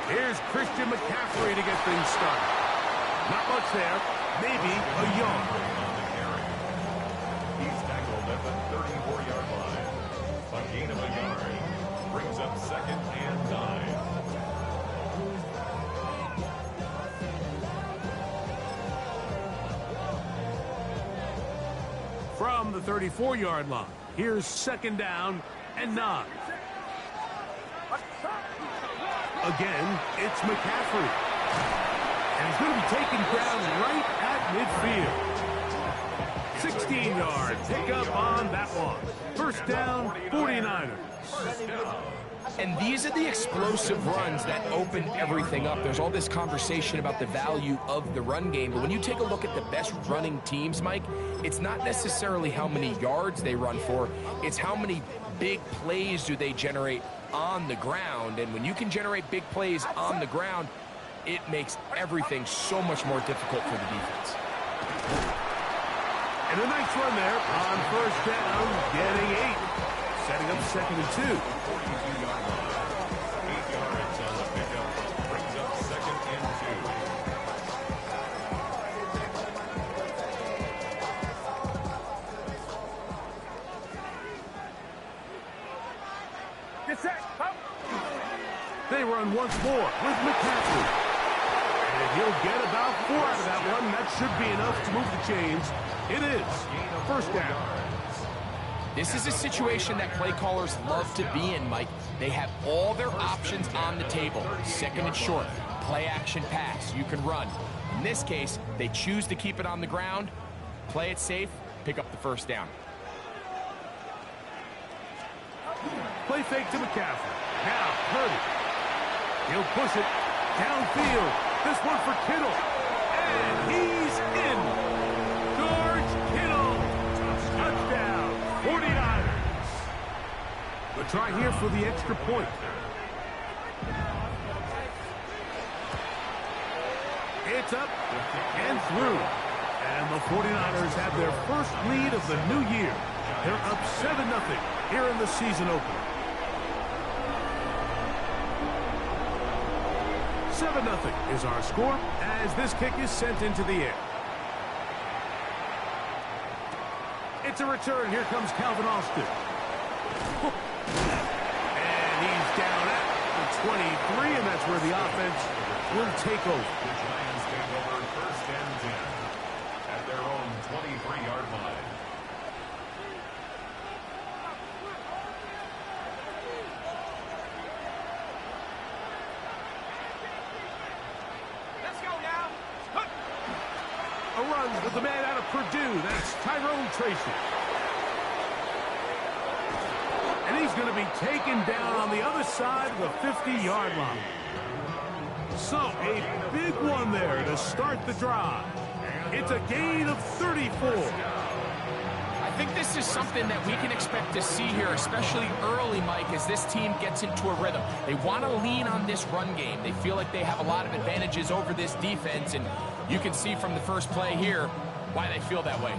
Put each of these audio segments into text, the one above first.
Here's Christian McCaffrey to get things started. Not much there. Maybe a yard. He's tackled at the 34-yard line. A gain of a yard brings up 2nd and 9. From the 34-yard line, here's 2nd down and 9. Again, it's McCaffrey. And he's going to be taken down right at midfield. 16-yard pickup on that one. 1st down, 49ers. And these are the explosive runs that open everything up. There's all this conversation about the value of the run game, but when you take a look at the best running teams, Mike, it's not necessarily how many yards they run for, it's how many big plays do they generate on the ground. And when you can generate big plays on the ground, it makes everything so much more difficult for the defense. And a nice run there on 1st down, getting 8. Setting up 2nd and 2. 42-yard line. 8 yards on the pickup. Brings up 2nd and 2. Get set. They run once more with McCaffrey. And he'll get about 4 out of that one. That should be enough to move the chains. It is 1st down. This is a situation that play callers love to be in, Mike. They have all their options on the table. 2nd and short, play action pass, you can run. In this case, they choose to keep it on the ground, play it safe, pick up the 1st down. Play fake to McCaffrey. Now, Purdy. He'll push it downfield. This one for Kittle. And he's in. George Kittle. Touchdown. 49ers. We'll try here for the extra point. It's up and through. And the 49ers have their first lead of the new year. They're up 7-0 here in the season opener. 7-0 is our score as this kick is sent into the air. It's a return. Here comes Calvin Austin. And he's down at the 23, and that's where the offense will take over. The Giants take over 1st and 10 at their own 23-yard line. A run with the man out of Purdue. That's Tyrone Tracy. And he's going to be taken down on the other side of the 50-yard line. So a big one there to start the drive. It's a gain of 34. I think this is something that we can expect to see here, especially early, Mike, as this team gets into a rhythm. They want to lean on this run game. They feel like they have a lot of advantages over this defense, and you can see from the first play here why they feel that way.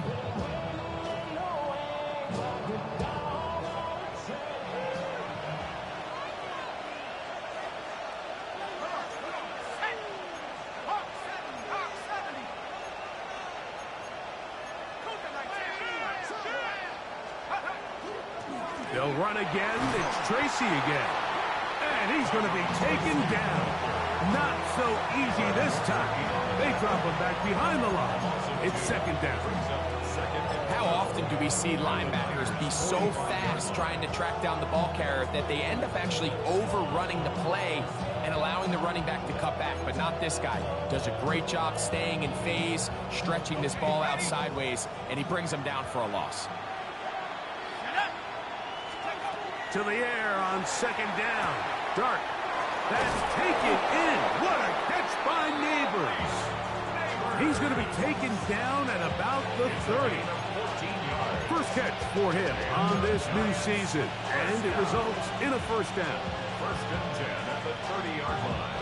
They'll run again. It's Tracy again. And he's going to be taken down. Not so easy this time. They drop him back behind the line. It's 2nd down. How often do we see linebackers be so fast trying to track down the ball carrier that they end up actually overrunning the play and allowing the running back to cut back? But not this guy. Does a great job staying in phase, stretching this ball out sideways, and he brings them down for a loss. To the air on 2nd down. Dart. That's taken in. What a catch by Neighbors. He's going to be taken down at about the 30. 1st catch for him on this new season, and it results in a first down. First and 10 at the 30-yard line.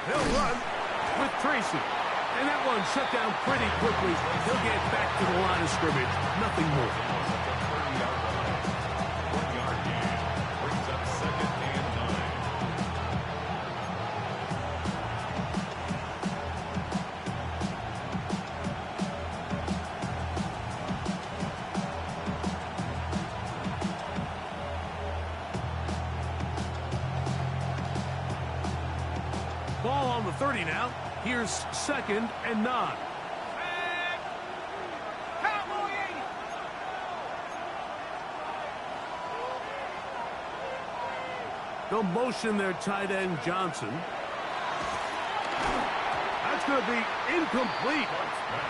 They'll run with Tracy. And that one shut down pretty quickly. He'll get back to the line of scrimmage. Nothing more. 30-yard line. 1-yard gain. Brings up second and 9. Ball on the 30 now. Here's second and 9. They'll motion their tight end, Johnson. That's going to be incomplete.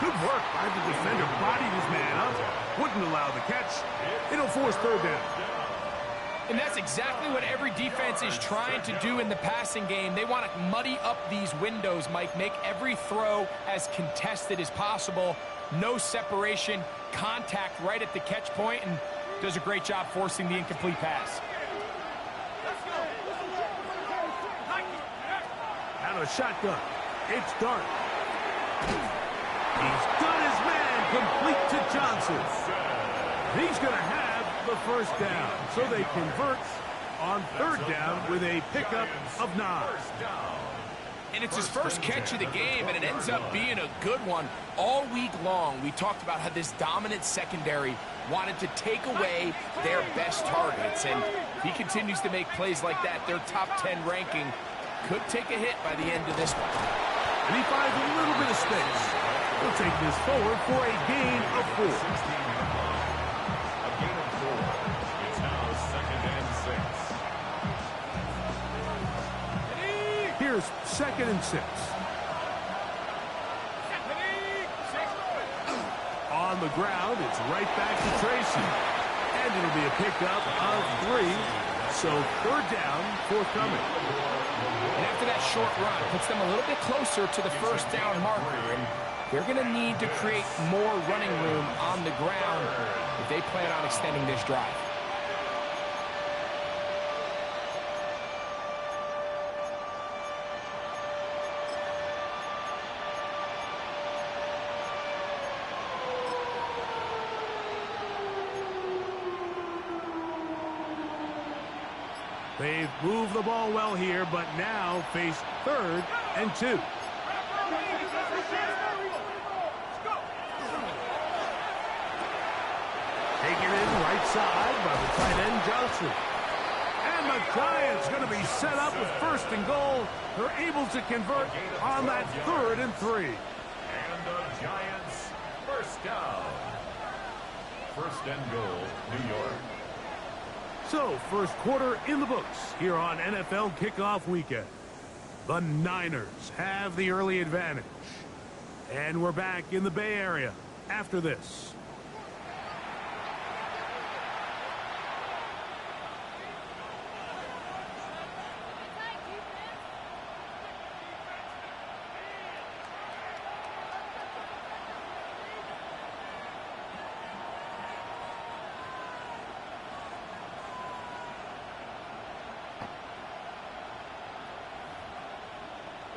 Good work by the defender. Bodied his man up. Wouldn't allow the catch. It'll force third down. And that's exactly what every defense is trying to do in the passing game. They want to muddy up these windows, Mike, make every throw as contested as possible. No separation, contact right at the catch point, and does a great job forcing the incomplete pass. Out of shotgun. It's Dart. He's got his man complete to Johnson. He's going to have the first down. So they convert on third down with a pickup of 9. And it's his first catch of the game, and it ends up being a good one. All week long, we talked about how this dominant secondary wanted to take away their best targets. And if he continues to make plays like that, their top 10 ranking could take a hit by the end of this one. And he finds a little bit of space. He'll take this forward for a gain of 4. A gain of 4. It's now second and 6. Here's second and 6. On the ground, it's right back to Tracy. And it'll be a pickup of 3. So third down, forthcoming. And after that short run, puts them a little bit closer to the first down marker. And they're going to need to create more running room on the ground if they plan on extending this drive. They've moved the ball well here, but now face third and 2. Taken in right side by the tight end, Johnson. And the Giants going to be set up with first and goal. They're able to convert on that third and 3. And the Giants first down. First and goal, New York. So, first quarter in the books here on NFL Kickoff Weekend. The Niners have the early advantage. And we're back in the Bay Area after this.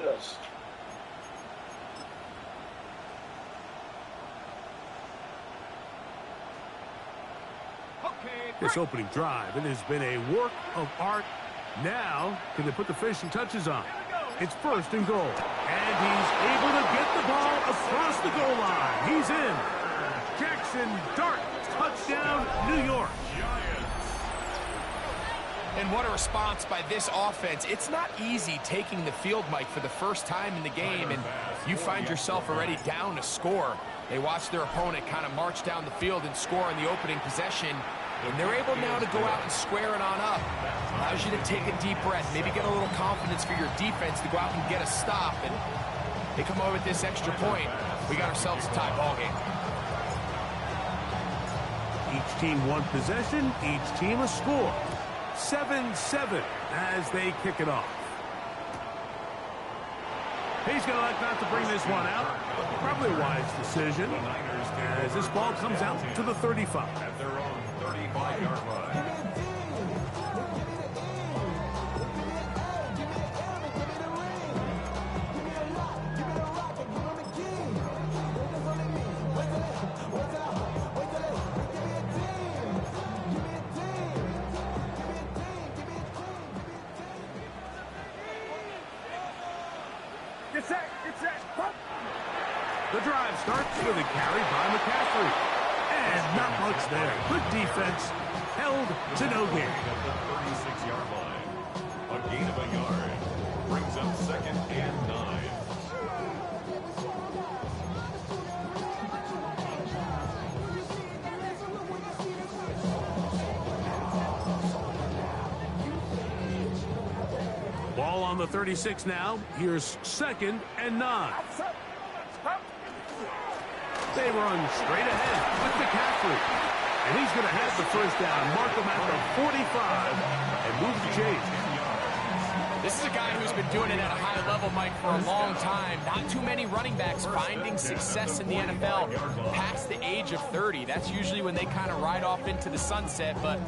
Yes. This opening drive, it has been a work of art. Now, can they put the finishing touches on? It's first and goal. And he's able to get the ball across the goal line. He's in. Jackson Dart, touchdown, New York. And what a response by this offense. It's not easy taking the field, Mike, for the first time in the game, and you find yourself already down a score. They watch their opponent kind of march down the field and score in the opening possession, and they're able now to go out and square it on up. Allows you to take a deep breath, maybe get a little confidence for your defense to go out and get a stop, and they come over with this extra point. We got ourselves a tie ball game. Each team one possession, each team a score. 7-7 as they kick it off. He's going to elect not to bring this one out. Probably a wise decision as this ball comes out to the 35. At their own 35-yard line. The drive starts with a carry by McCaffrey. And not much there. Good defense. Held to no gain. At the 36-yard line. A gain of a yard. Brings up 2nd and 9. Ball on the 36 now. Here's 2nd and 9. They run straight ahead with McCaffrey. And he's going to have the first down. Mark him at the 45 and move the chains. This is a guy who's been doing it at a high level, Mike, for a long time. Not too many running backs finding success in the NFL past the age of 30. That's usually when they kind of ride off into the sunset. But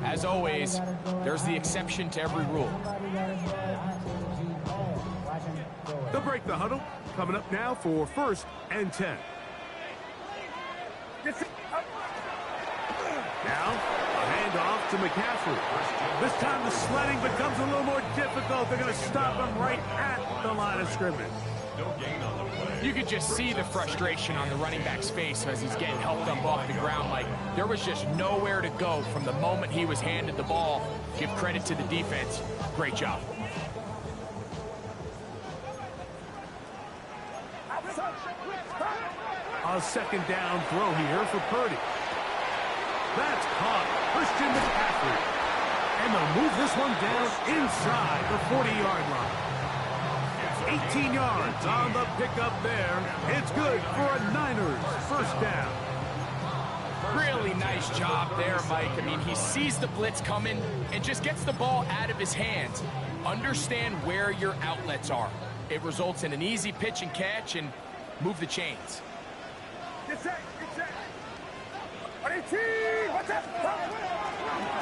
as always, there's the exception to every rule. They'll break the huddle. Coming up now for 1st and 10. Now, a handoff to McCaffrey. This time the sledding becomes a little more difficult. They're going to stop him right at the line of scrimmage. No gain on the play. You could just see the frustration on the running back's face as he's getting helped up off the ground. Like, there was just nowhere to go from the moment he was handed the ball. Give credit to the defense. Great job. A 2nd down throw here for Purdy. That's caught. Christian McCaffrey. And they'll move this one down inside the 40-yard line. 18 yards on the pickup there. It's good for a Niners first down. Really nice job there, Mike. I mean, he sees the blitz coming and just gets the ball out of his hands. Understand where your outlets are. It results in an easy pitch and catch and move the chains.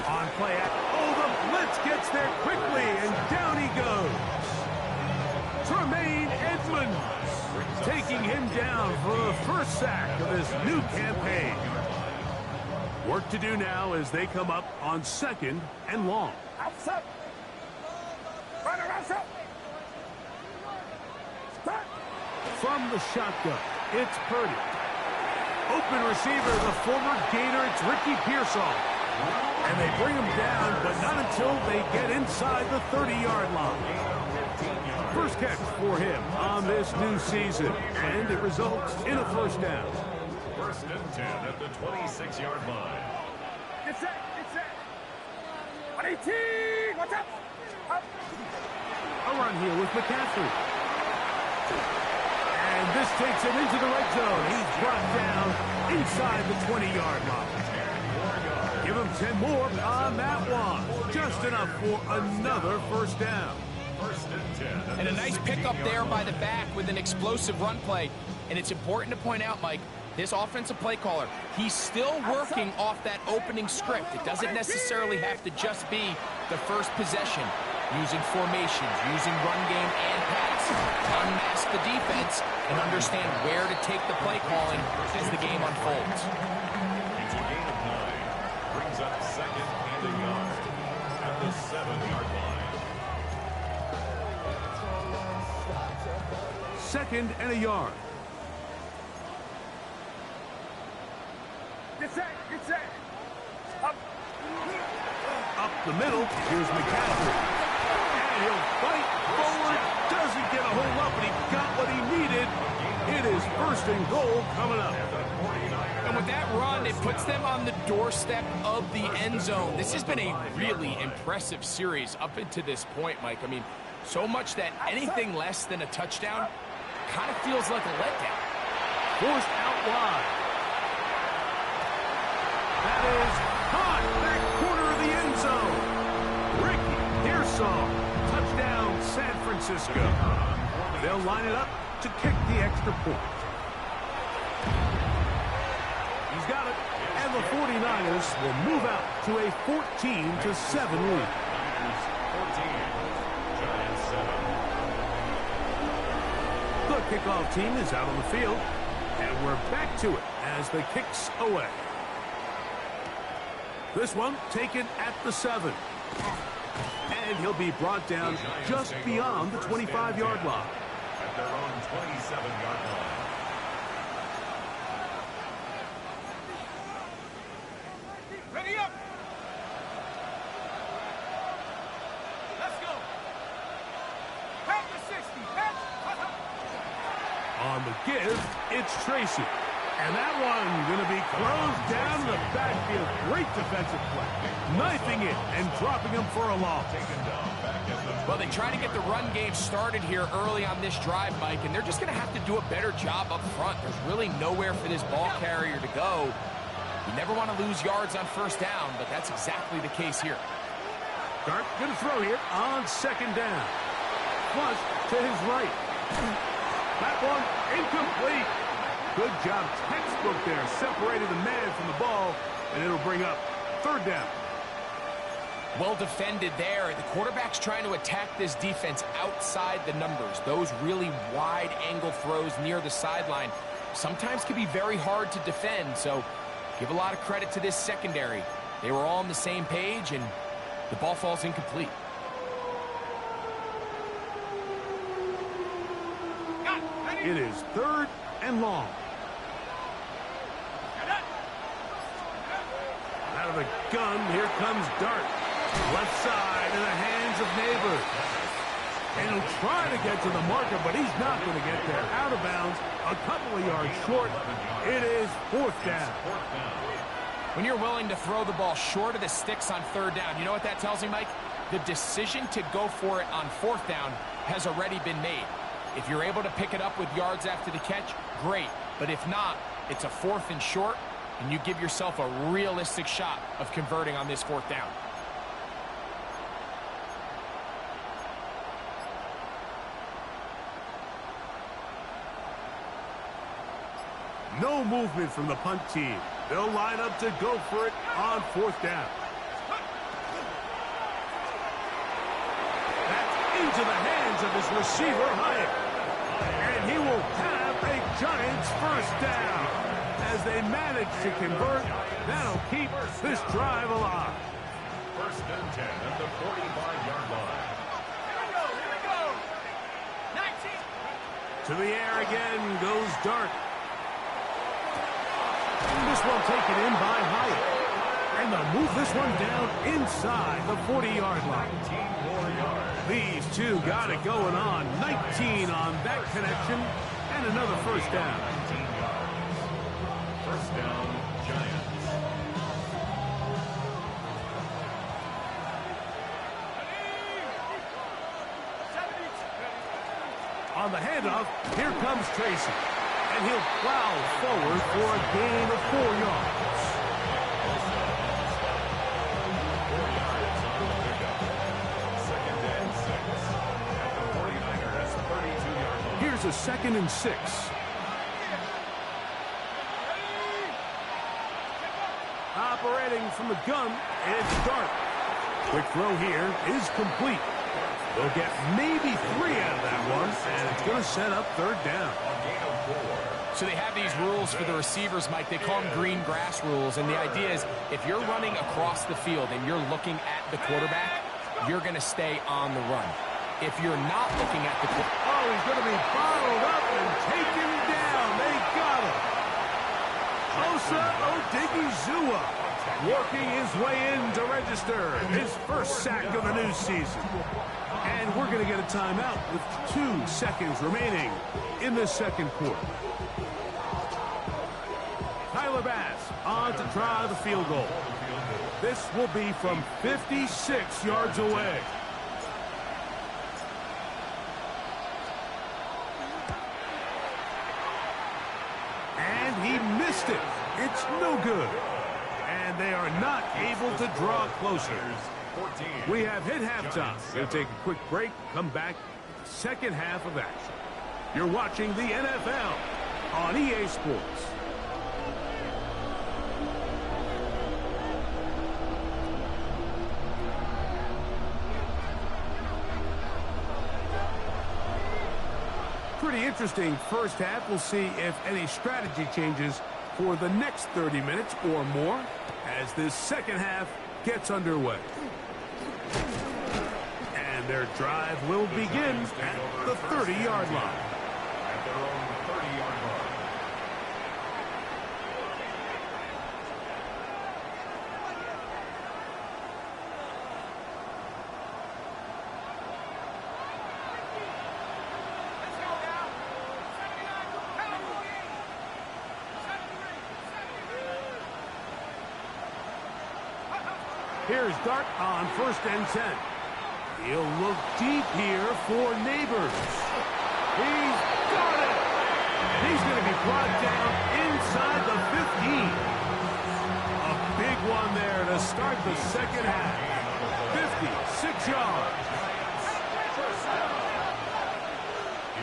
On play act. Oh, the blitz gets there quickly, and down he goes. Tremaine Edmonds taking him down for the first sack of this new campaign. Work to do now as they come up on 2nd and long. From the shotgun, it's Purdy. Open receiver, the former Gator, it's Ricky Pearsall. And they bring him down, but not until they get inside the 30-yard line. First catch for him on this new season, and it results in a first down. 1st and 10 at the 26-yard line. Get set. 118, what's up? A run here with McCaffrey. And this takes him into the red zone. He's brought down inside the 20-yard line. Give him 10 more on that one. Just enough for another first down. 1st and 10. And a nice pickup there by the back with an explosive run play. And it's important to point out, Mike, this offensive play caller, he's still working off that opening script. It doesn't necessarily have to just be the first possession. Using formations, using run game and pass. Unmask the defense and understand where to take the play calling as the game unfolds. It's a gain of 9. Brings up 2nd and a yard at the 7-yard line. 2nd and a yard. Get set. Up the middle, here's McCaffrey. And he'll fight forward, doesn't get a hold up, but he got what he needed. It is 1st and goal coming up. And with that run, it puts them on the doorstep of the end zone. This has been a really impressive series up into this point, Mike. I mean, so much that anything less than a touchdown kind of feels like a letdown. Forced out wide. That is caught back corner of the end zone. Ricky Pearsall, touchdown San Francisco. They'll line it up to kick the extra point. He's got it, and the 49ers will move out to a 14-7 lead. 14, Giants 7. The kickoff team is out on the field, and we're back to it as the kick's away. This one taken at the 7. And he'll be brought down just beyond the 25-yard line. At their own 27-yard line. Ready up! Let's go! Pass the 60! Pass! On the give, it's Tracy. And that one going to be closed down in the backfield. Great defensive play. Knifing it and dropping him for a loss. Well, they try to get the run game started here early on this drive, Mike, and they're just going to have to do a better job up front. There's really nowhere for this ball carrier to go. You never want to lose yards on first down, but that's exactly the case here. Dart going to throw here on second down. Flush to his right. That one incomplete. Good job, textbook there. Separated the man from the ball, and it'll bring up third down. Well defended there. The quarterback's trying to attack this defense outside the numbers. Those really wide angle throws near the sideline sometimes can be very hard to defend, so give a lot of credit to this secondary. They were all on the same page, and the ball falls incomplete. It is third and long. Out of the gun, here comes Dart. Left side in the hands of Neighbors. And he'll try to get to the marker, but he's not going to get there. Out of bounds, a couple of yards short. It is fourth down. When you're willing to throw the ball short of the sticks on third down, you know what that tells me, Mike? The decision to go for it on fourth down has already been made. If you're able to pick it up with yards after the catch, great. But if not, it's a fourth and short, and you give yourself a realistic shot of converting on this fourth down. No movement from the punt team. They'll line up to go for it on fourth down. That's into the hands of his receiver, Hyatt. And he will have a Giants first down. As they manage to convert, that'll keep this drive alive. First and 10 at the 45-yard line. Here we go! 19! To the air again goes Dart. This one taken in by Hyatt. And they'll move this one down inside the 40-yard line. 19 more yards. These two got it going on. 19 on that connection. And another first down. 19 yards. First down, Giants. On the handoff, here comes Tracy. And he'll plow forward for a gain of 4 yards. 4 yards on the pickup. Second and 6 at the 49ers 32-yard line. Here's a second and 6. Operating from the gun, it's Dart. Quick throw here is complete. They'll get maybe 3 out of that one, and it's going to set up third down. So they have these rules for the receivers, Mike. They call them green grass rules, and the idea is if you're running across the field and you're looking at the quarterback, you're going to stay on the run. If you're not looking at the quarterback... Oh, he's going to be bottled up and taken down. They got him. Osa Odigizua working his way in to register his first sack of the new season. And we're going to get a timeout with 2 seconds remaining in the second quarter. Tyler Bass on to try the field goal. This will be from 56 yards away. And he missed it. It's no good. And they are not able to draw closer. 14. We have hit halftime. We'll take a quick break, come back with the second half of action. You're watching the NFL on EA Sports. Pretty interesting first half. We'll see if any strategy changes for the next 30 minutes or more as this second half gets underway. And their drive will begin at the 30-yard line. At their own 30-yard line. Here's Dart on 1st and 10. He'll look deep here for Neighbors. He's got it! He's going to be brought down inside the 15. A big one there to start the second half. 56 yards.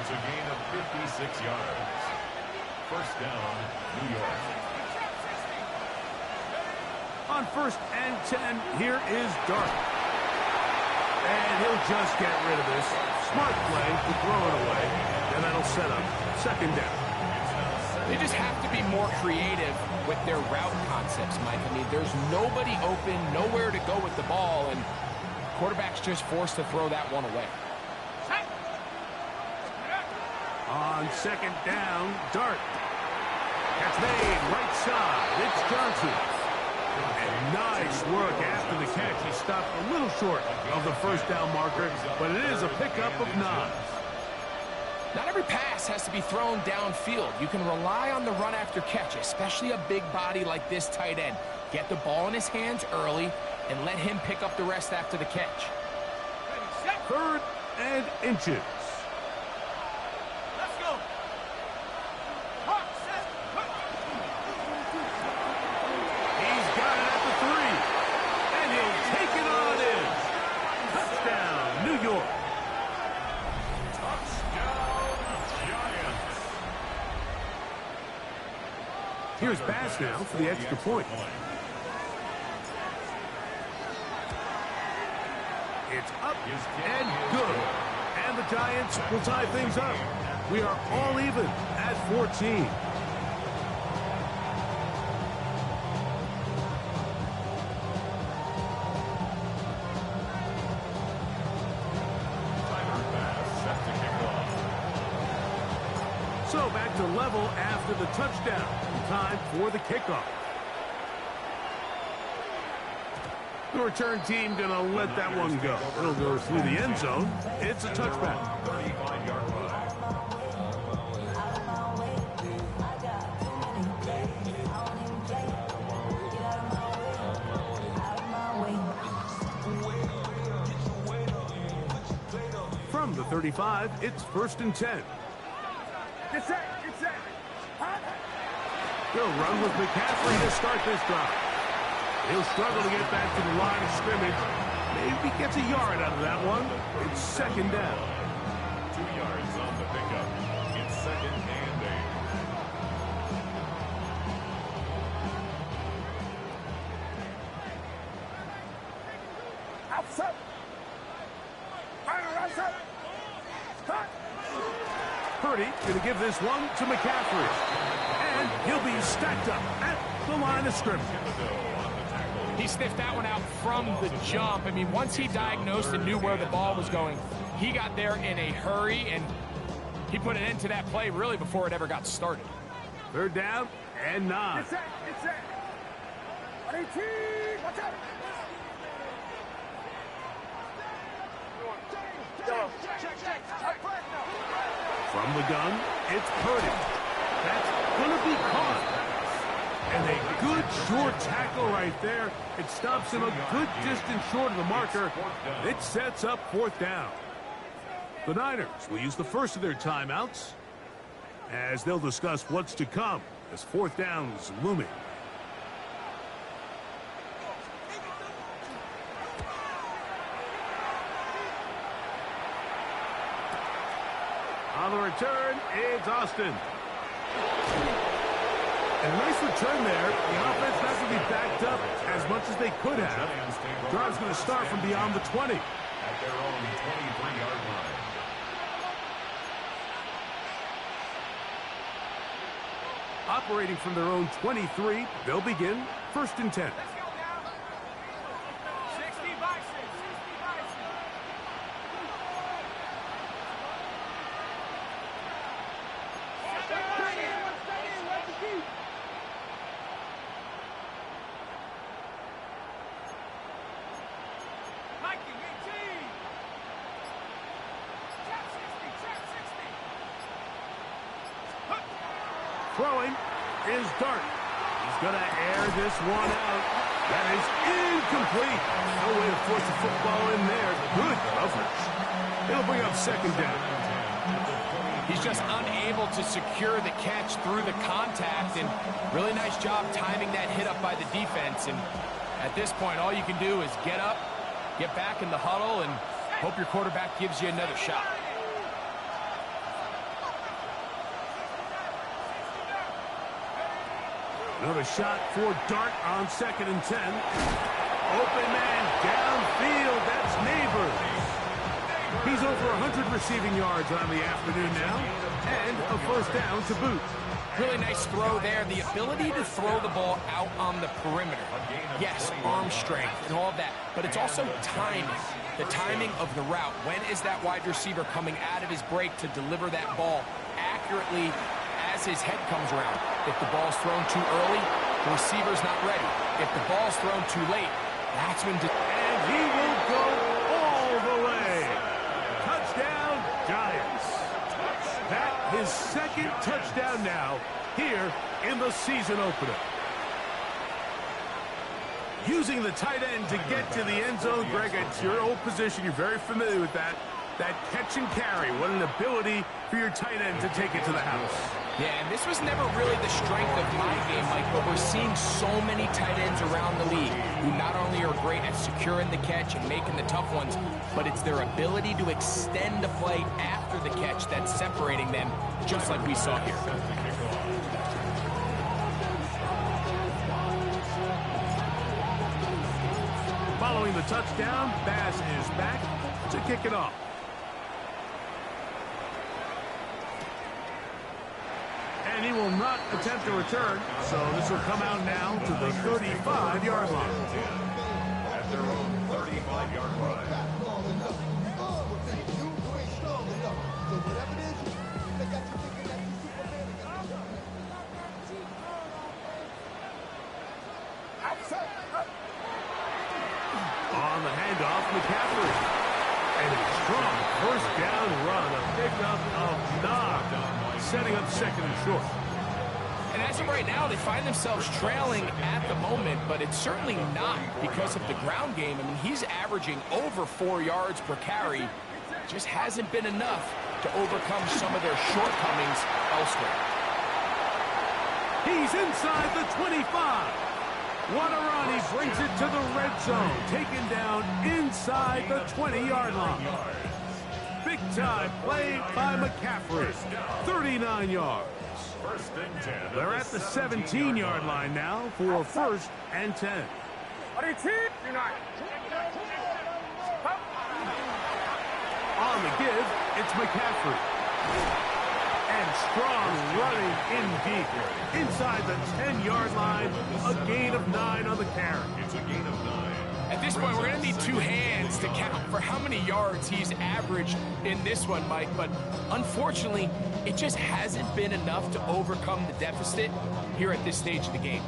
It's a gain of 56 yards. First down, New York. On 1st and 10, here is Dart. And he'll just get rid of this. Smart play to throw it away. And that'll set up second down. They just have to be more creative with their route concepts, Mike. I mean, there's nobody open, nowhere to go with the ball, and quarterback's just forced to throw that one away. On 2nd down, Dart. That's made right side. It's Johnson. And nice work after the catch. He stopped a little short of the first down marker, but it is a pickup of 9. Not every pass has to be thrown downfield. You can rely on the run after catch, especially a big body like this tight end. Get the ball in his hands early and let him pick up the rest after the catch. 3rd and inches. Let's go. He's got it at the 3. And he'll take it on in. Touchdown, New York. Here's Bass now for the extra point. It's up and good. And the Giants will tie things up. We are all even at 14. So back to level after the touchdown. Time for the kickoff. The return team going to let that one go. It'll go through the end zone. It's a touchback. 35-yard line. From the 35, it's 1st and 10. They'll run with McCaffrey to start this drive. He'll struggle to get back to the line of scrimmage. Maybe gets a yard out of that one. It's second down. 2 yards on the pickup. It's 2nd and 8. Outside. Purdy going to give this one to McCaffrey. And he'll be stacked up at the line of scrimmage. He sniffed that one out from the jump. I mean, once he diagnosed and knew where the ball was going, he got there in a hurry, and he put an end to that play really before it ever got started. 3rd down and 9. From the gun, it's Purdy. That's going to be caught. And a good short tackle right there. It stops him a good distance short of the marker. It sets up 4th down. The Niners will use the first of their timeouts as they'll discuss what's to come as 4th down is looming. return, it's Austin. And a nice return there. The offense not going to be backed up as much as they could have. Drive's going to start from beyond the 20. At their own 23-yard line. Operating from their own 23, they'll begin 1st and 10. Let's go now. 60 by 6. 60 by 6. Mikey, 18. Check 60. Check 60. Throwing is Dart. He's going to air this one out. That is incomplete. No way to force the football in there. Good coverage. It'll bring up 2nd down. He's just unable to secure the catch through the contact, and really nice job timing that hit up by the defense. And at this point, all you can do is get up, get back in the huddle, and hope your quarterback gives you another shot. Another shot for Dart on 2nd and 10. Open man downfield. That's Neighbors. He's over 100 receiving yards on the afternoon now, and a 1st down to boot. Really nice throw there. The ability to throw the ball out on the perimeter. Yes, arm strength and all of that, but it's also timing. The timing of the route. When is that wide receiver coming out of his break to deliver that ball accurately as his head comes around? If the ball's thrown too early, the receiver's not ready. If the ball's thrown too late, that's when... And he will go all the way. Touchdown, Giants. That his 2nd touchdown now here in the season opener. Using the tight end to get to the end zone, Greg, it's your old position. You're very familiar with that. That catch and carry. What an ability for your tight end to take it to the house. Yeah, and this was never really the strength of my game, Mike, but we're seeing so many tight ends around the league who not only are great at securing the catch and making the tough ones, but it's their ability to extend the play after the catch that's separating them, just like we saw here. Following the touchdown, Bass is back to kick it off. And he will not attempt to return, so this will come out now to the 35-yard line. At their own 35-yard line. On the handoff, McCaffrey. And a strong 1st down run, a pickup of 9, setting up 2nd and short. And as of right now, they find themselves trailing at the moment, but it's certainly not because of the ground game. I mean, he's averaging over 4 yards per carry. Just hasn't been enough to overcome some of their shortcomings elsewhere. He's inside the 25. What a run. He brings it to the red zone. Taken down inside the 20-yard line. Big time play by McCaffrey. 39 yards. 1st and 10. They're at the 17-yard line now for 1st and 10. On the give, it's McCaffrey. And strong running in deep. Inside the 10-yard line, a gain of 9 on the carry. It's a gain of 9. At this point, we're going to need 2 hands to count for how many yards he's averaged in this one, Mike. But unfortunately, it just hasn't been enough to overcome the deficit here at this stage of the game.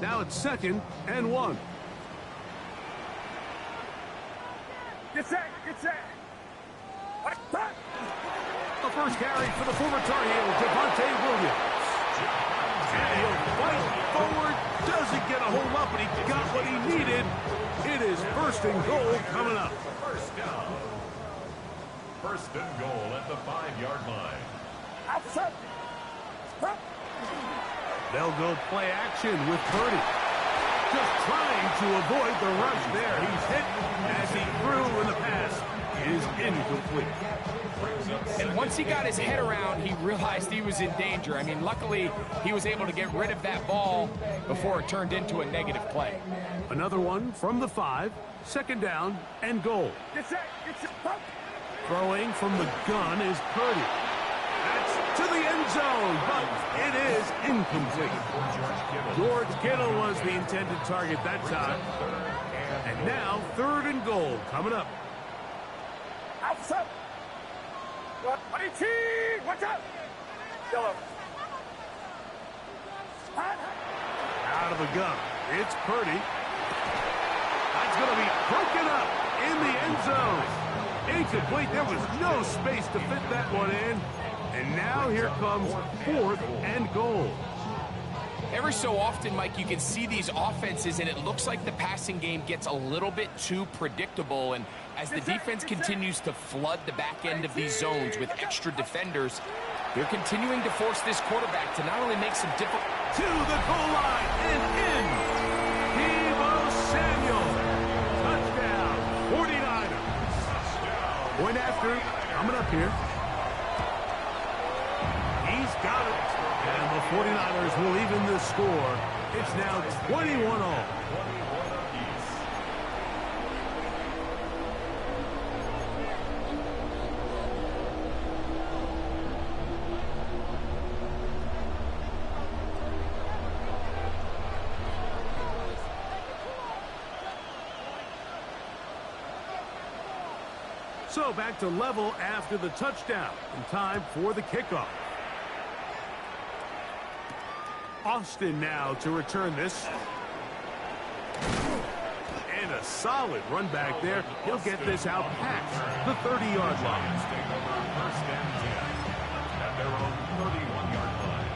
Now it's 2nd and 1. Get set. Get set. The first carry for the former Tar Heel, Javonte Williams. And he'll fight forward, doesn't get a hold up, but he got what he needed. It is 1st and goal coming up. 1st down. 1st and goal at the 5-yard line. They'll go play action with Purdy. Just trying to avoid the rush there. He's hit as he threw in the pass. is incomplete. And once he got his head around, he realized he was in danger. I mean, luckily, he was able to get rid of that ball before it turned into a negative play. Another one from the 5, 2nd down and goal. Get set. Throwing from the gun is Purdy. That's to the end zone, but it is incomplete. George Kittle was the intended target that time. And now 3rd and goal coming up. Outside. Watch out. Yellow. Out of the gun. It's Purdy. That's going to be broken up in the end zone. Incomplete. There was no space to fit that one in. And now here comes 4th and goal. Every so often, Mike, you can see these offenses, and it looks like the passing game gets a little bit too predictable. And as the defense continues to flood the back end of these zones with extra defenders, they're continuing to force this quarterback to not only make some difficult... To the goal line and in. Deebo Samuel. Touchdown. 49ers. Point after. Coming up here. He's got it. And the 49ers will even the score. It's now 21 all. So back to level after the touchdown. In time for the kickoff. Austin now to return this. And a solid run back there. He'll get this out past the 30-yard line. First and 10 at their own 31-yard line.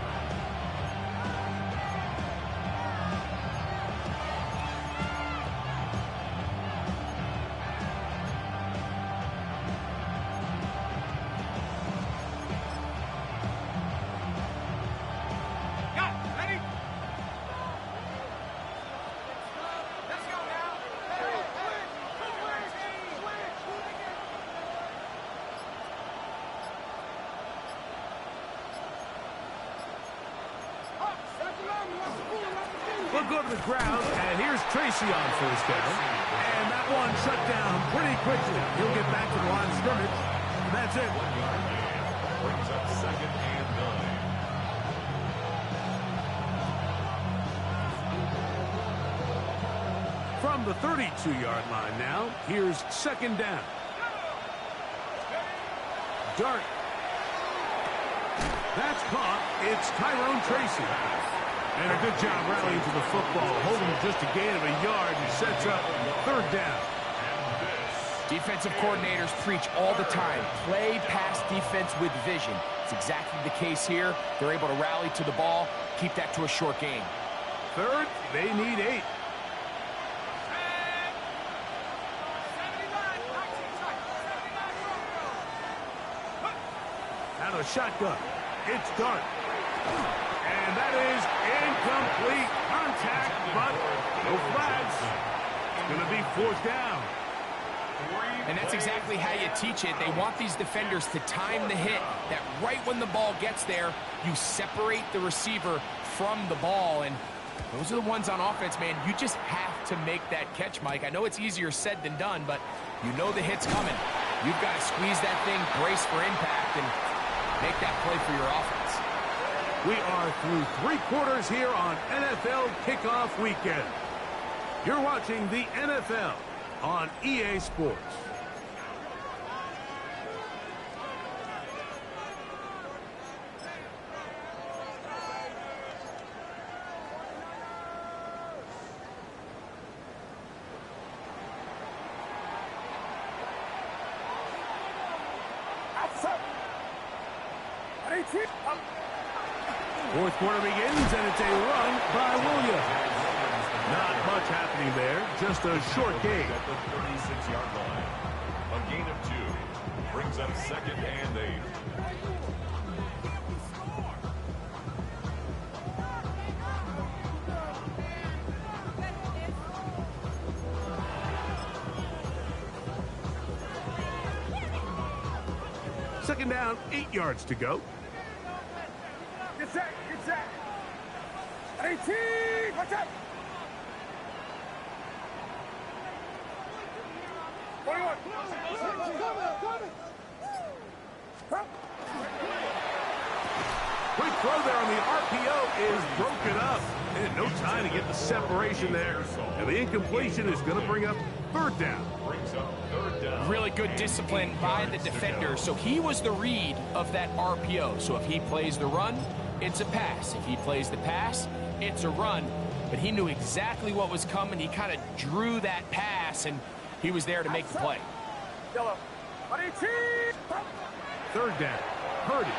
We'll go to the ground, and here's Tracy on 1st down. And that one shut down pretty quickly. He'll get back to the line of scrimmage. And that's it. 1-yard gain brings up 2nd and 9. From the 32-yard line now, here's 2nd down. Dart. That's caught. It's Tyrone Tracy. And a good job rallying to the football, holding just a gain of a yard and sets up 3rd down. Defensive coordinators preach all the time, play pass defense with vision. It's exactly the case here. They're able to rally to the ball, keep that to a short gain. 3rd, they need 8. Out of the shotgun, it's Dart. And that is incomplete contact, but no flags. It's going to be 4th down. And that's exactly how you teach it. They want these defenders to time the hit, that right when the ball gets there, you separate the receiver from the ball. And those are the ones on offense, man. You just have to make that catch, Mike. I know it's easier said than done, but you know the hit's coming. You've got to squeeze that thing, brace for impact, and make that play for your offense. We are through 3 quarters here on NFL Kickoff Weekend. You're watching the NFL on EA Sports. Fourth quarter begins, and it's a run by Williams. Not much happening there, just a short gain. At the 36-yard line. A gain of 2 brings up 2nd and 8. Second down, 8 yards to go. Get set, get set. 18, watch out. 21. Quick throw there on the RPO is broken up. And no time to get the separation there. And the incompletion is going to bring up third down. Brings up third down. Really good discipline by the defender. So he was the read of that RPO. So if he plays the run, it's a pass. If he plays the pass, it's a run. But he knew exactly what was coming. He kind of drew that pass, and he was there to make the play. Yellow. 18. Third down. Purdy.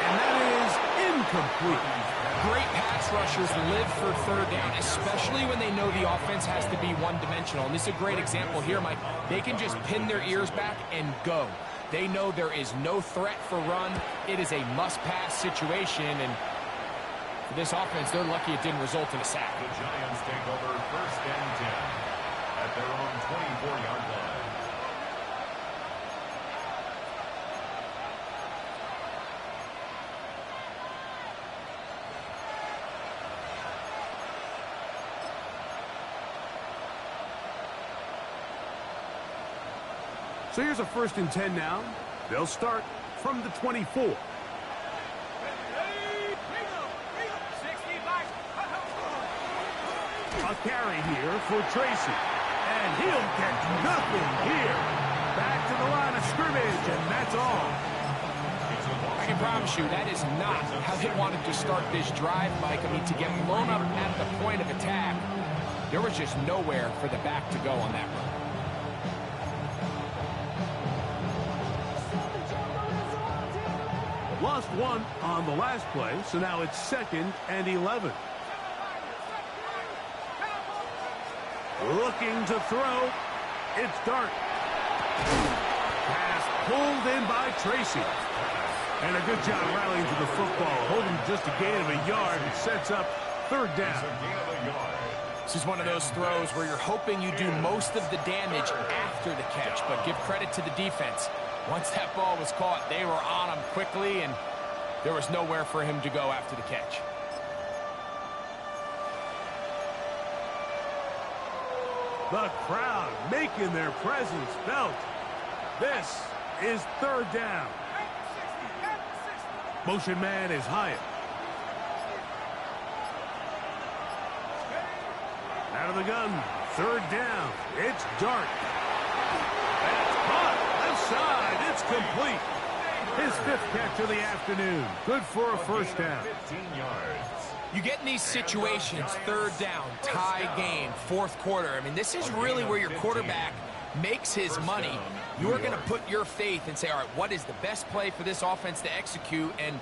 And that is incomplete. Great pass rushers live for third down, especially when they know the offense has to be one-dimensional. And this is a great example here, Mike. They can just pin their ears back and go. They know there is no threat for run. It is a must-pass situation, and for this offense, they're lucky it didn't result in a sack. The Giants take over first and 10 at their own 24-yard line. So here's a 1st and 10 now. They'll start from the 24. A carry here for Tracy. And he'll get nothing here. Back to the line of scrimmage, and that's all. I can promise you that is not how they wanted to start this drive, Mike. I mean, to get blown up at the point of attack, there was just nowhere for the back to go on that run. Lost one on the last play, so now it's 2nd and 11. Looking to throw. It's Dart. Pass pulled in by Tracy. And a good job rallying to the football. Holding just a gain of a yard. It sets up third down. This is one of those throws where you're hoping you do most of the damage after the catch, but give credit to the defense. Once that ball was caught, they were on him quickly, and there was nowhere for him to go after the catch. The crowd making their presence felt. This is third down. Motion man is Hyatt. Out of the gun. Third down. It's Dart. That's caught. Left side. It's complete. His 5th catch of the afternoon. Good for a first down. 15 yards. You get in these situations, third down, tie game, 4th quarter. I mean, this is really where your quarterback makes his money. You're going to put your faith and say, all right, what is the best play for this offense to execute? And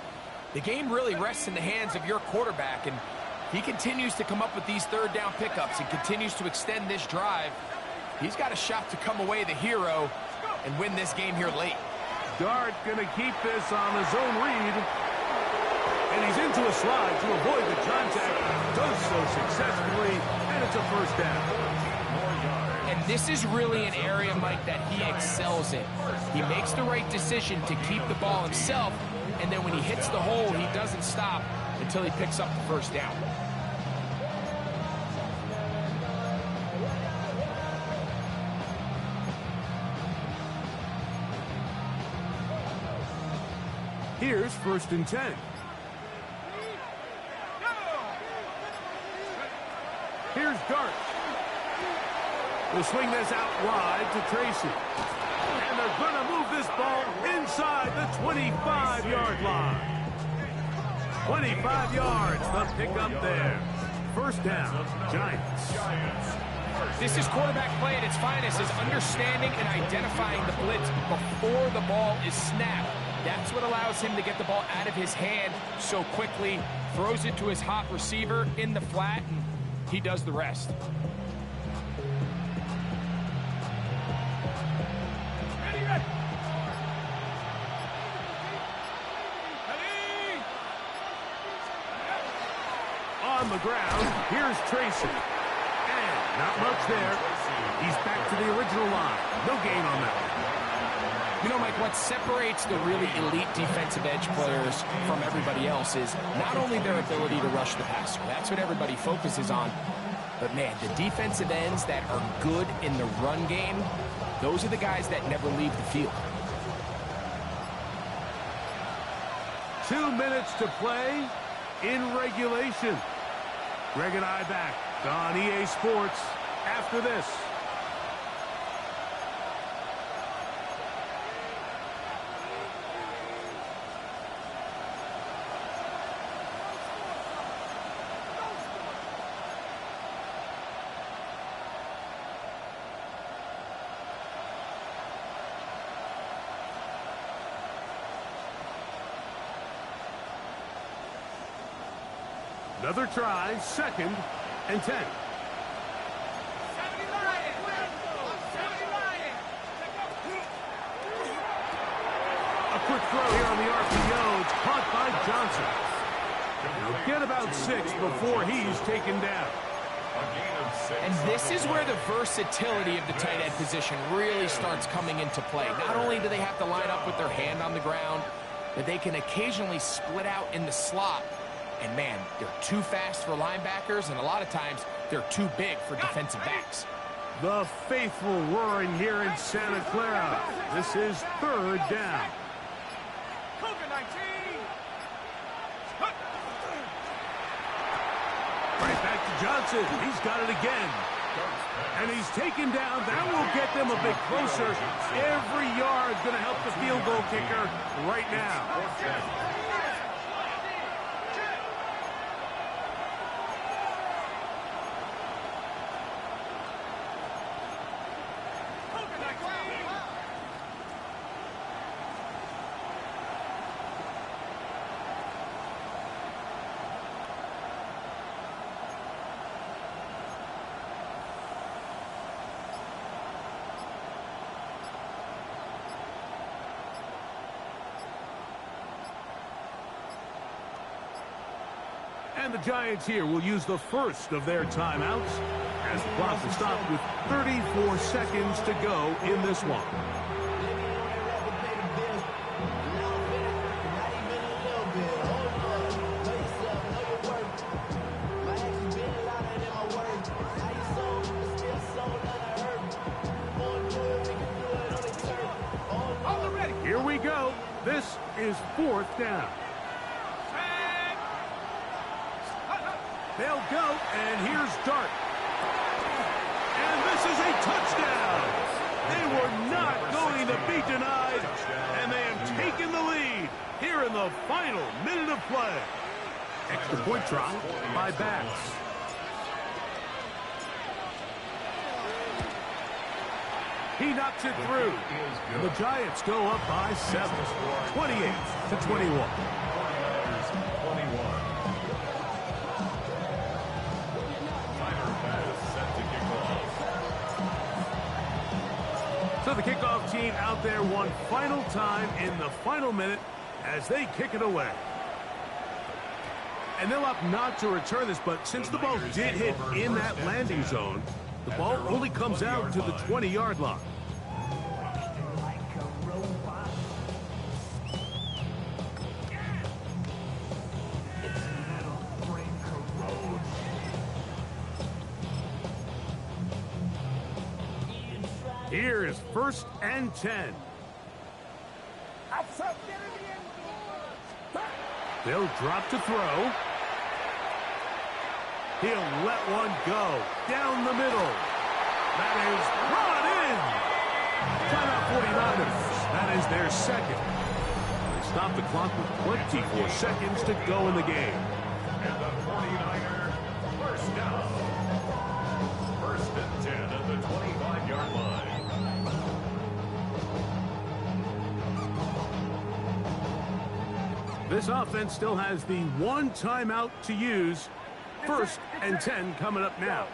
the game really rests in the hands of your quarterback. And he continues to come up with these third down pickups and continues to extend this drive. He's got a shot to come away the hero and win this game here late. Dart going to keep this on the zone read. And he's into a slide to avoid the contact. Does so successfully, and it's a first down. And this is really an area, Mike, that he excels in. He makes the right decision to keep the ball himself, and then when he hits the hole, he doesn't stop until he picks up the first down. Here's 1st and 10. Here's Dart. We'll swing this out wide to Tracy. And they're going to move this ball inside the 25-yard line. 25 yards, the pickup there. First down, Giants. This is quarterback play at its finest, is understanding and identifying the blitz before the ball is snapped. That's what allows him to get the ball out of his hand so quickly, throws it to his hot receiver in the flat, and he does the rest. On the ground, here's Tracy. And not much there. He's back to the original line. No gain on that one. You know, Mike, what separates the really elite defensive edge players from everybody else is not only their ability to rush the passer. That's what everybody focuses on. But, man, the defensive ends that are good in the run game, those are the guys that never leave the field. 2 minutes to play in regulation. Greg and I back on EA Sports after this. Another try, 2nd and 10. A quick throw here on the RPO. It's caught by Johnson. He'll get about 6 before he's taken down. And this is where the versatility of the tight end position really starts coming into play. Not only do they have to line up with their hand on the ground, but they can occasionally split out in the slot. And, man, they're too fast for linebackers, and a lot of times they're too big for defensive backs. The faithful roaring here in Santa Clara. This is 3rd down. Right back to Johnson. He's got it again. And he's taken down. That will get them a bit closer. Every yard going to help the field goal kicker right now. And the Giants here will use the first of their timeouts as the clock will stop with 34 seconds to go in this one. Here we go. This is 4th down. They'll go, and here's Dart. And this is a touchdown. They were not going to be denied, and they have taken the lead here in the final minute of play. Extra point try by Bass. He knocks it through. And the Giants go up by 7, 28-21. So the kickoff team out there one final time in the final minute as they kick it away. And they'll opt not to return this, but since the ball did hit in that landing zone, the ball only comes out to the 20-yard line. Here is 1st and 10. They'll drop to throw. He'll let one go down the middle. That is brought in. Timeout 49ers. That is their 2nd. They stop the clock with 24 seconds to go in the game. And the 49er first down. 1st and 10 at the 25-yard line. This offense still has the 1 timeout to use. 1st and 10 coming up now.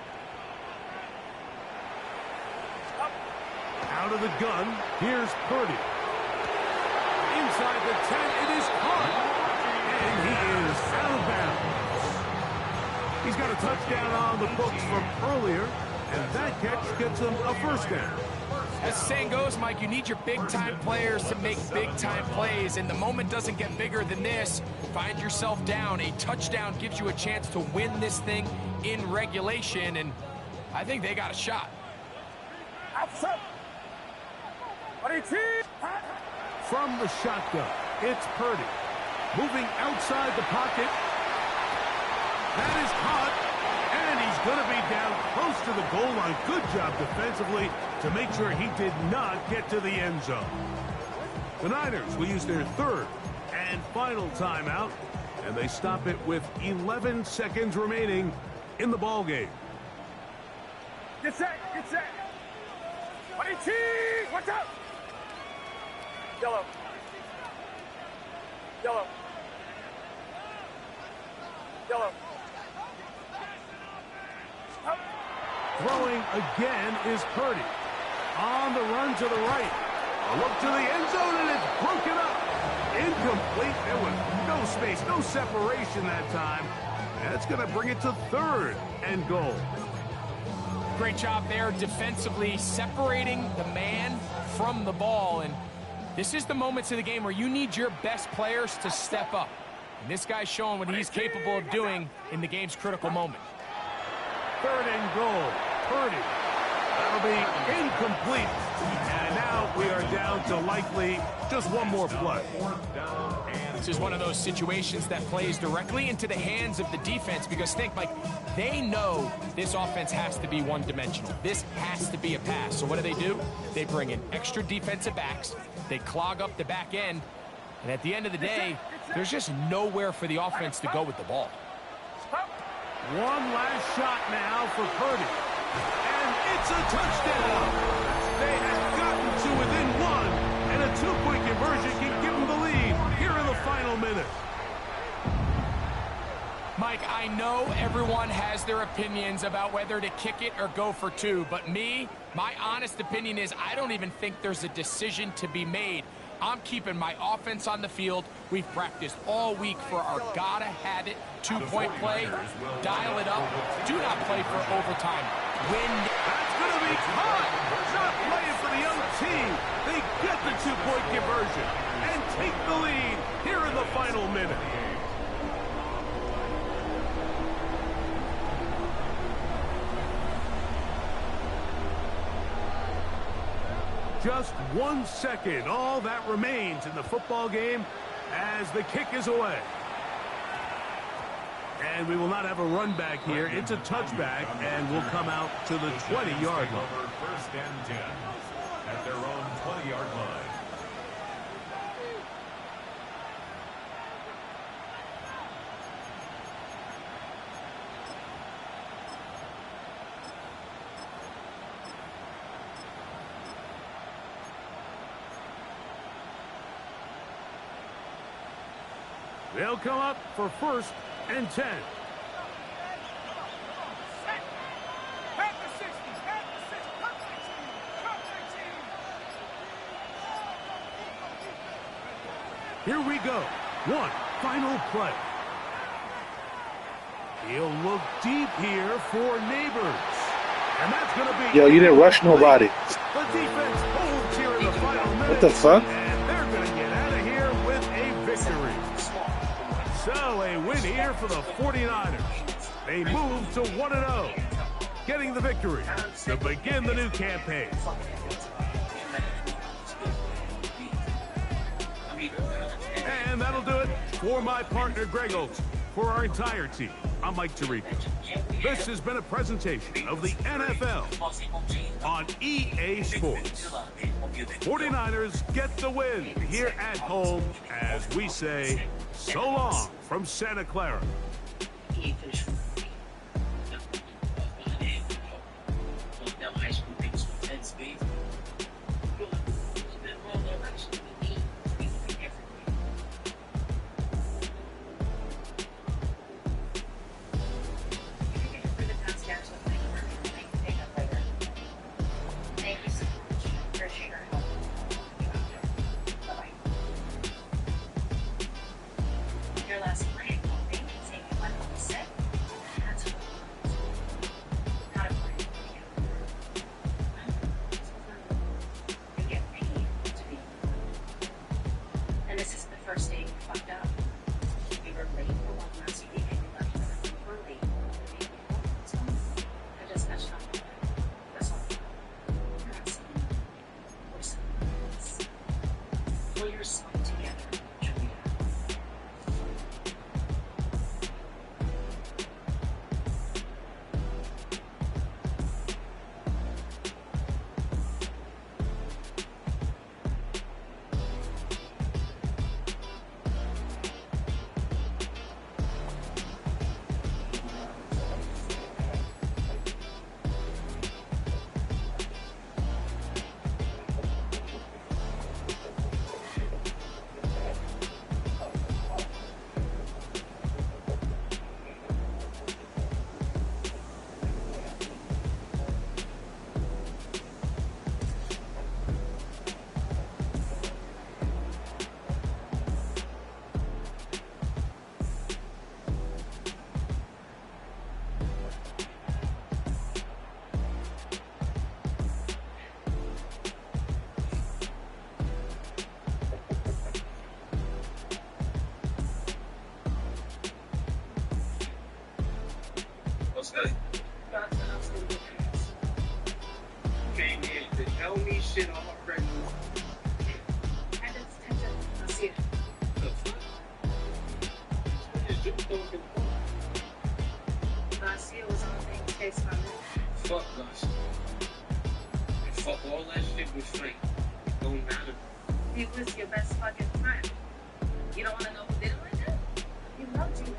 Out of the gun, here's Purdy. Inside the 10, it is caught. And he is out of bounds. He's got a touchdown on the books from earlier, and that catch gets him a 1st down. As the saying goes, Mike, you need your big-time players to make big-time plays, and the moment doesn't get bigger than this. Find yourself down. A touchdown gives you a chance to win this thing in regulation, and I think they got a shot. From the shotgun, it's Purdy. Moving outside the pocket. That is caught, and he's going to be down close to the goal line. Good job defensively to make sure he did not get to the end zone. The Niners will use their third and final timeout, and they stop it with 11 seconds remaining in the ball game. Get set, get set. Watch out. Yellow. Yellow. Yellow. Throwing again is Purdy. On the run to the right. A look to the end zone, and it's broken up. Incomplete. There was no space, no separation that time. That's going to bring it to third and goal. Great job there defensively, separating the man from the ball. And this is the moments of the game where you need your best players to step up. And this guy's showing what he's capable of doing in the game's critical moment. Third and goal. Purdy. That'll be incomplete. And now we are down to likely just one more play. This is one of those situations that plays directly into the hands of the defense, because think, Mike, they know this offense has to be one-dimensional. This has to be a pass. So what do? They bring in extra defensive backs. They clog up the back end. And at the end of the day, there's just nowhere for the offense to go with the ball. One last shot now for Purdy. And it's a touchdown. They have gotten to within one, and a two-point conversion can give them the lead here in the final minute. Mike, I know everyone has their opinions about whether to kick it or go for two, but my honest opinion is I don't even think there's a decision to be made. I'm keeping my offense on the field. We've practiced all week for our gotta-have-it two-point play. Dial it up. Do not play for overtime. Win. That's going to be caught. Not playing for the young team. They get the two-point conversion and take the lead here in the final minute. Just 1 second, all that remains in the football game as the kick is away. And we will not have a run back here. It's a touchback, and we'll come out to the 20-yard line. First and 10 at their own 20-yard line. They'll come up for first and 10. Here we go. One final play. He'll look deep here for Neighbors. And that's going to be... Yo, you didn't rush nobody. The defense holds here in the final minute. What the fuck? And they're going to get out of here with a victory. So, a win here for the 49ers. They move to 1-0, getting the victory to begin the new campaign. And that'll do it for my partner, Greg Olson. For our entire team, I'm Mike Tirico. This has been a presentation of the NFL on EA Sports. 49ers get the win here at home as we say so long from Santa Clara. Your last break will be taken 1 set. pull yourself together, Julia. What's good? Came here to tell me shit already. And it's tension. Let's see it. The fuck? What is you talking about? Garcia was on the main case, my man. Fuck us. And fuck all that shit with Frank. It don't matter. He was your best fucking friend. You don't want to know who did it like that? He loved you.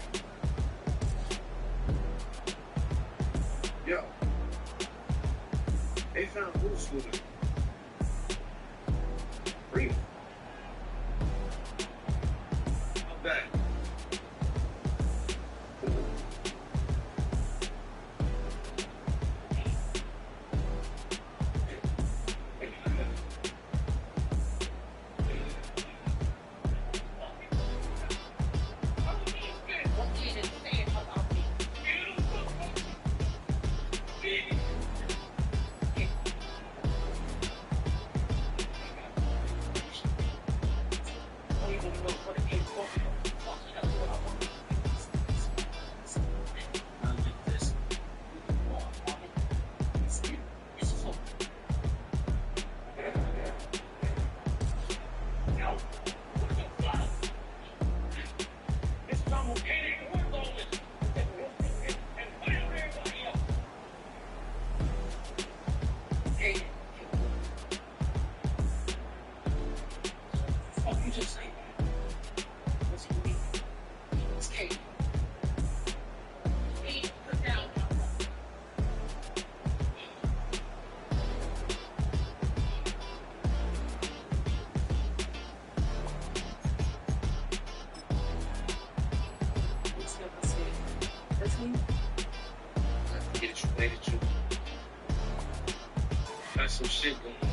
Yo. They found who's shooter. Real. How bad? Got some shit going on.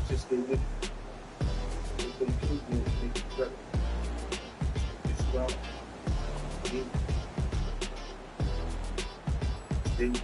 Just stay with it. It's going to kill you and make you better. It's well. Stay with it.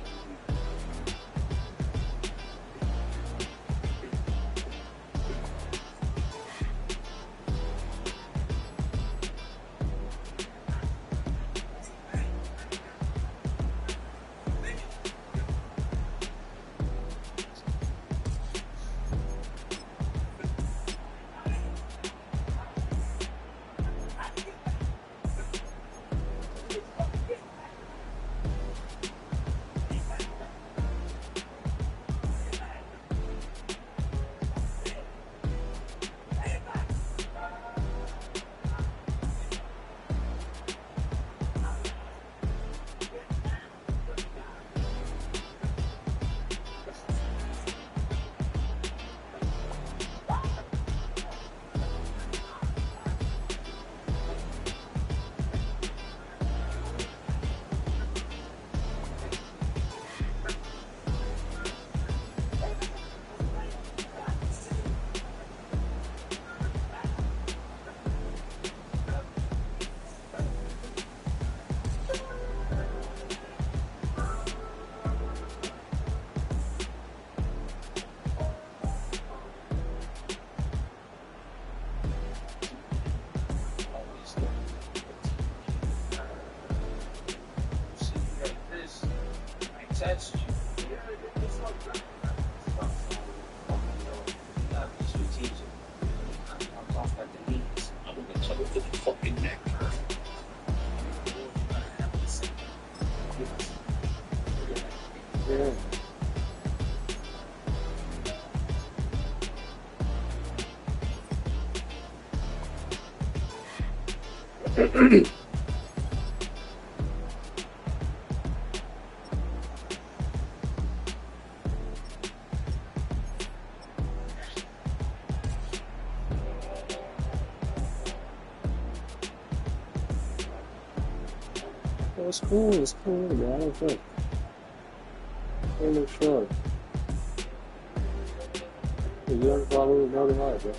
It's cool, man. I don't think. I'm not sure. You ever follow the Northern Light, bro?